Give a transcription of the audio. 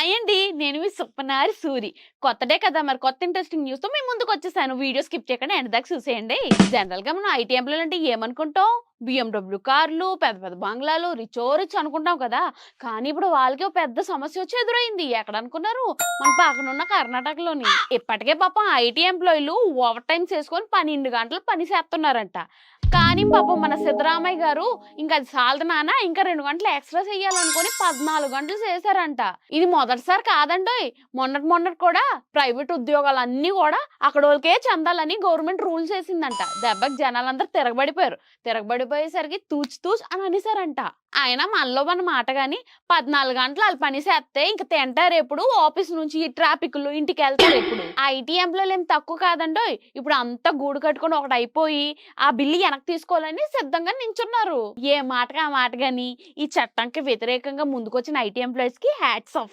Hi అండి. నేను మీ సుప్పనారి సూరి. కొత్త డే కదా! మరి కొత్త ఇంట్రెస్టింగ్ న్యూస్‌తో మీ ముందుకొచ్చేసాను. వీడియో స్కిప్ చేయకుండా ఎండ్ దాకా చూసేయండి. జనరల్‌గా మనం ఐటీ ఎంప్లాయీలంటే ఏమనుకుంటాం? బీఎండబ్ల్యూ కార్లు, పెద్ద పెద్ద బంగ్లాలు, రిచో రిచ్ అనుకుంటాం కదా! కానీ ఇప్పుడు వాళ్ళకి ఓ పెద్ద సమస్యొచ్చి ఎదురైంది. ఎక్కడనుకున్నారు? మన పక్కనున్న కర్ణాటకలోని. ఇప్పటికే పాపం ఐటీ ఎంప్లాయీలు ఓవర్ టైమ్ చేసుకొని 12 గంటలు పని చేస్తున్నారంట. కానీ పాపం మన సిద్ధరామయ్య గారు ఇంక అది సాలదు నాన్న ఇంకా 2 గంటలు ఎక్స్‌ట్రా చేయాలనుకోని 14 గంటలు చేశారంట. ఇది మొదటిసారి కాదండోయ్! మొన్నటి కూడా ప్రైవేట్ ఉద్యోగాలన్నీ గూడా అక్కడోళ్ళకే చెందాలని గవర్నమెంట్ రూల్స్ ఏసిందంట. దెబ్బకి జనాలందరూ తిరగబడిపోయారు. తిరగబడిపోయేసరికి తూచ్ తూచ్ అని అనేసారంట. అయినా మనలో మన మాట గాని 14 గంటలు ఆళ్ళు పని చేస్తే ఇంక తింటారెప్పుడు? ఆఫీస్ నుంచి ఈ ట్రాఫిక్‌లో ఇంటికెళ్తారెప్పుడు? ఐటీ ఎంప్లాయీలేం తక్కువ కాదండోయ్! ఇప్పుడు అంతా గూడు కట్టుకొని ఒకటైపోయి ఆ బిల్లు వెనక్కి తీసుకోవాలని సిద్ధంగా నించున్నారు. ఏ మాటకి ఆ మాట గాని ఈ చట్టానికి వ్యతిరేకంగా ముందుకొచ్చిన ఐటీ ఎంప్లాయీస్‌కి హ్యాట్స్ ఆఫ్.